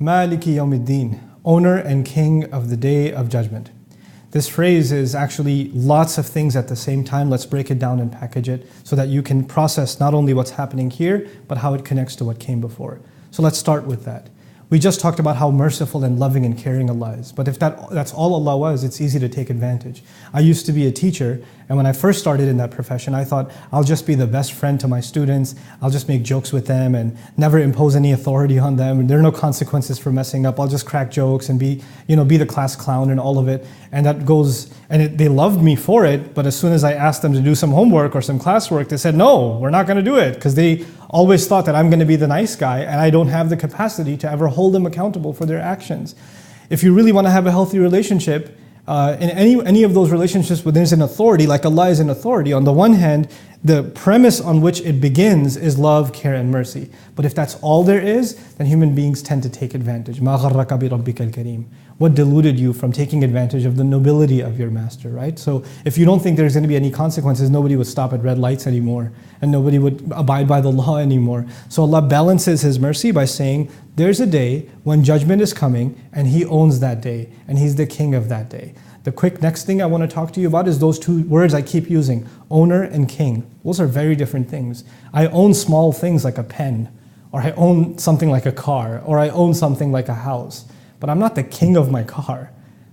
Maliki Yawmiddin, owner and king of the day of judgment. This phrase is actually lots of things at the same time. Let's break it down and package it so that you can process not only what's happening here, but how it connects to what came before. So let's start with that. We just talked about how merciful and loving and caring Allah is. But if that's all Allah was, it's easy to take advantage. I used to be a teacher, and when I first started in that profession, I thought, I'll just be the best friend to my students. I'll just make jokes with them and never impose any authority on them. There are no consequences for messing up. I'll just crack jokes and be the class clown and all of it. And that goes, they loved me for it, but as soon as I asked them to do some homework or some classwork, they said, no, we're not going to do it, because they always thought that I'm going to be the nice guy, and I don't have the capacity to ever hold them accountable for their actions. If you really want to have a healthy relationship, in any of those relationships where there's an authority, like Allah is an authority, on the one hand, the premise on which it begins is love, care, and mercy. But if that's all there is, then human beings tend to take advantage. مَا غَرَّكَ بِرَبِّكَ الْكَرِيمِ. What deluded you from taking advantage of the nobility of your master, right? So if you don't think there's going to be any consequences, nobody would stop at red lights anymore, and nobody would abide by the law anymore. So Allah balances His mercy by saying, there's a day when judgment is coming, and He owns that day, and He's the king of that day. The quick next thing I want to talk to you about is those two words I keep using, owner and king. Those are very different things. I own small things like a pen, or I own something like a car, or I own something like a house. But I'm not the king of my car.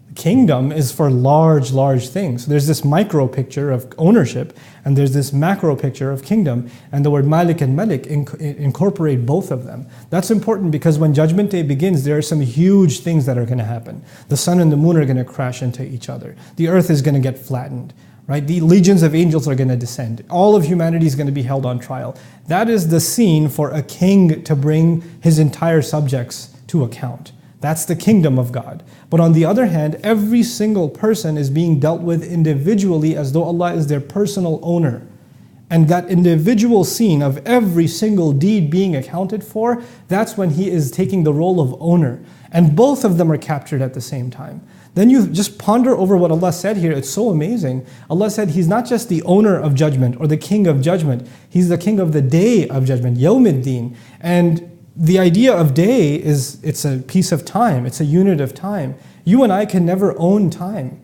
The kingdom is for large, large things. So there's this micro picture of ownership, and there's this macro picture of kingdom. And the word Malik and Malik incorporate both of them. That's important because when Judgment Day begins, there are some huge things that are going to happen. The sun and the moon are going to crash into each other. The earth is going to get flattened. Right? The legions of angels are going to descend. All of humanity is going to be held on trial. That is the scene for a king to bring his entire subjects to account. That's the kingdom of God. But on the other hand, every single person is being dealt with individually as though Allah is their personal owner. And that individual scene of every single deed being accounted for, that's when He is taking the role of owner. And both of them are captured at the same time. Then you just ponder over what Allah said here. It's so amazing. Allah said He's not just the owner of judgment or the king of judgment. He's the king of the day of judgment, Yawmiddin. And the idea of day is, it's a piece of time. It's a unit of time. You and I can never own time.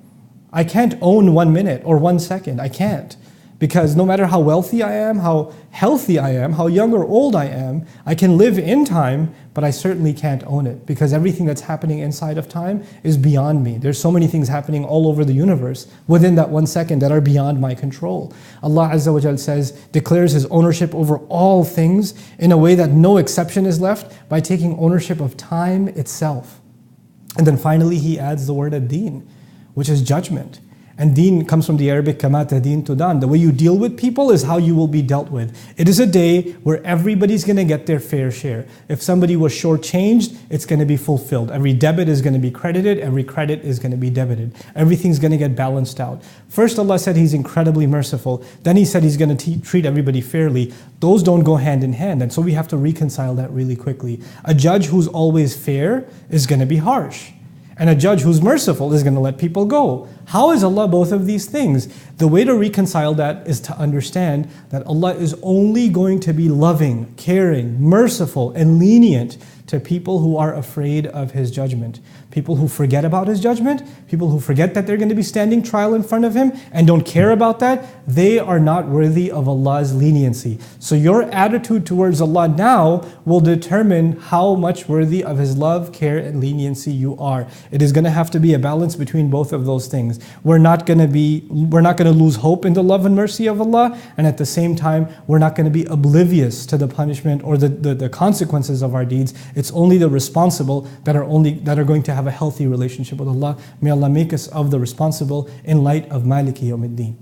I can't own 1 minute or 1 second. I can't. Because no matter how wealthy I am, how healthy I am, how young or old I am, I can live in time, but I certainly can't own it. Because everything that's happening inside of time is beyond me. There's so many things happening all over the universe within that 1 second that are beyond my control. Allah Azza wa Jal says, declares His ownership over all things in a way that no exception is left by taking ownership of time itself. And then finally He adds the word ad-din, which is judgment. And deen comes from the Arabic kama tadin tudan. The way you deal with people is how you will be dealt with. It is a day where everybody's going to get their fair share. If somebody was shortchanged, it's going to be fulfilled. Every debit is going to be credited. Every credit is going to be debited. Everything's going to get balanced out. First Allah said He's incredibly merciful. Then He said He's going to treat everybody fairly. Those don't go hand in hand. And so we have to reconcile that really quickly. A judge who's always fair is going to be harsh. And a judge who's merciful is going to let people go. How is Allah both of these things? The way to reconcile that is to understand that Allah is only going to be loving, caring, merciful, and lenient to people who are afraid of His judgment. People who forget about His judgment, people who forget that they're going to be standing trial in front of Him and don't care about that, they are not worthy of Allah's leniency. So your attitude towards Allah now will determine how much worthy of His love, care, and leniency you are. It is going to have to be a balance between both of those things. We're not going to lose hope in the love and mercy of Allah, and at the same time, we're not going to be oblivious to the punishment or the consequences of our deeds. It's only the responsible that are going to have a healthy relationship with Allah. May Allah make us of the responsible in light of Maliki Yawmiddin.